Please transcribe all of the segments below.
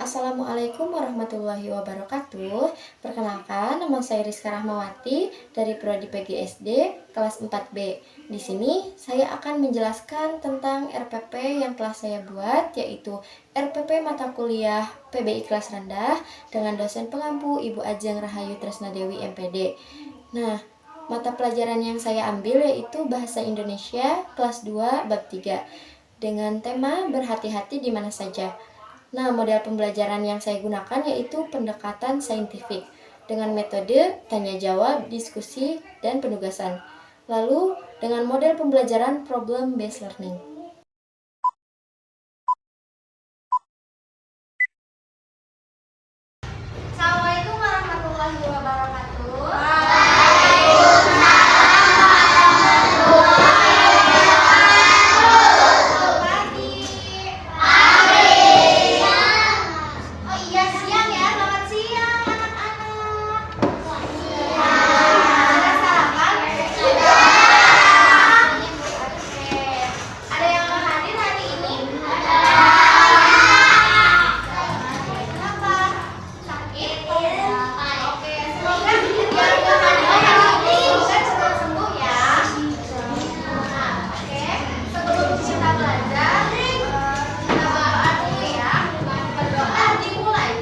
Assalamualaikum warahmatullahi wabarakatuh. Perkenalkan, nama saya Rizka Rahmawati dari Prodi PGSD kelas 4B. Di sini saya akan menjelaskan tentang RPP yang telah saya buat, yaitu RPP mata kuliah PBI kelas rendah dengan dosen pengampu Ibu Ajeng Rahayu Tresnadewi MPD. Nah, mata pelajaran yang saya ambil yaitu Bahasa Indonesia kelas 2 bab 3 dengan tema berhati-hati di mana saja. Nah, model pembelajaran yang saya gunakan yaitu pendekatan saintifik dengan metode tanya jawab, diskusi, dan penugasan. Lalu, dengan model pembelajaran problem based learning. Assalamualaikum warahmatullahi wabarakatuh. Selamat pagi. Oh iya, siang ya. Selamat siang anak-anak. Sudah sarapan? Oke. Ada yang mau hadir hari ini? Kenapa? Sakit? Oke, semoga yang nggak hadir hari ini semoga cepat sembuh ya. Nah, oke. Sebelum kita belajar, kita berdoa dulu ya. Berdoa dimulai.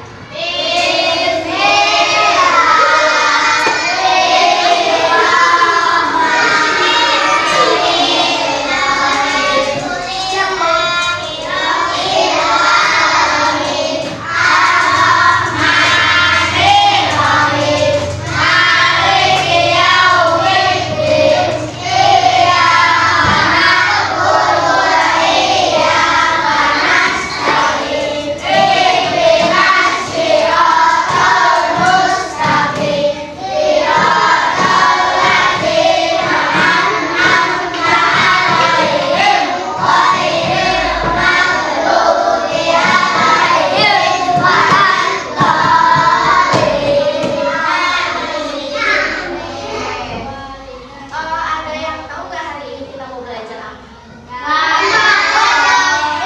Ada yang tahu nggak hari ini kita mau belajar apa?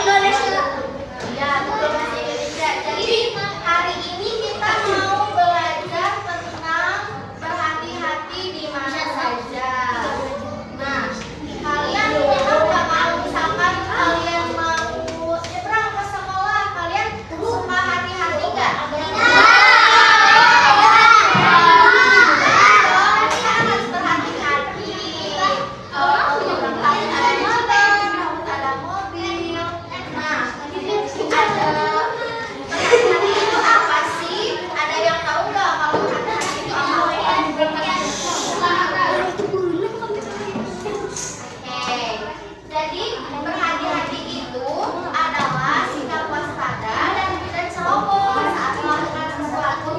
Indonesia. Ya, betul, bahasa Indonesia. Jadi hari ini kita mau belajar tentang berhati-hati di mana saja. Nah, kalian tahu nggak kalau misalkan kalian mau nyebrang ke sekolah, kalian suka hati-hati nggak? Harus berhati-hati. Kalau nyebrang ada motor, ada mobil. Nah, ada berhati-hati itu apa sih? Ada yang tahu nggak kalau berhati-hati itu apa? Oke, jadi berhati-hati itu adalah sikap waspada dan tidak ceroboh saat melakukan sesuatu.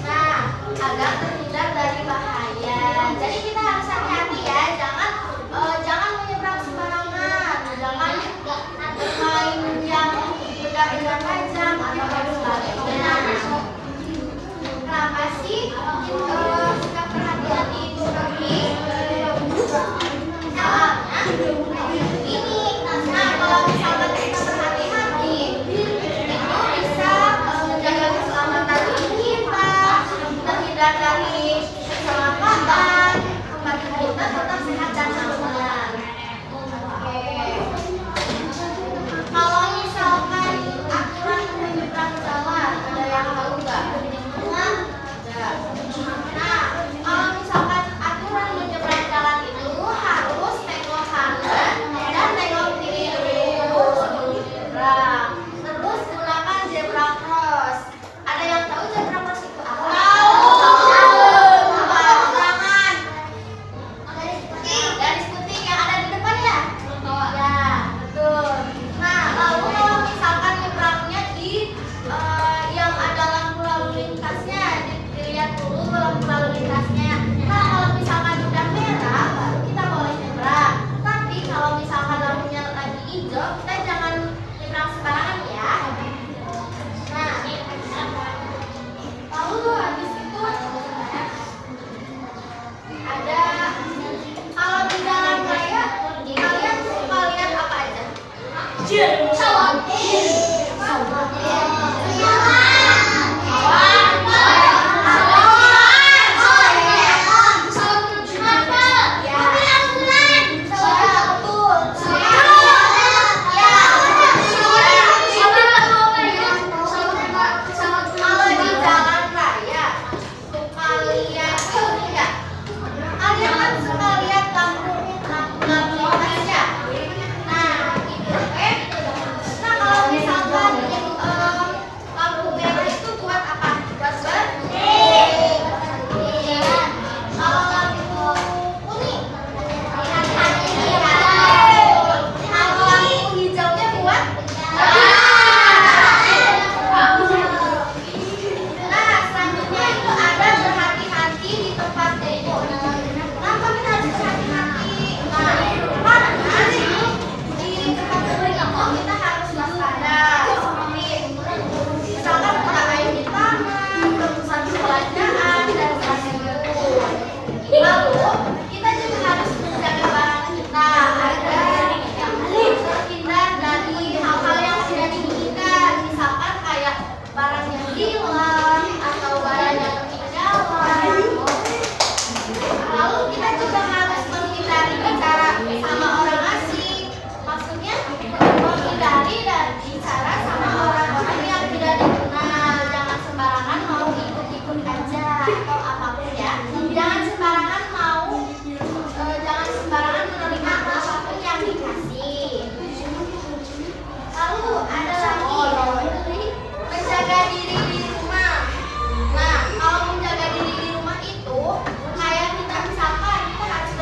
Nah, agar terhindar dari bahaya. Jadi kita harus hati-hati ya, jangan menyeberang sembarangan, jangan bermain yang benda-benda tajam atau lain sebagainya. Kenapa sih sikap berhati-hati itu penting? Soalnya ini, nah kalau misalkan kita berhati-hati, itu bisa menjaga keselamatan diri kita, terhindar dari keselamatan, kita juga harus menghindari bicara sama orang asing. Maksudnya menghindari dan bicara sama orang-orang yang tidak dikenal. Jangan sembarangan mau ikut-ikut aja atau apapun ya. Jangan sembarangan jangan sembarangan menerima apapun yang dikasih. Lalu ada lagi menjaga diri di rumah. Nah, kalau menjaga diri di rumah itu kayak kita misalkan kita harus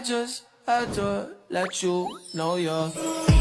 just had to let you know you're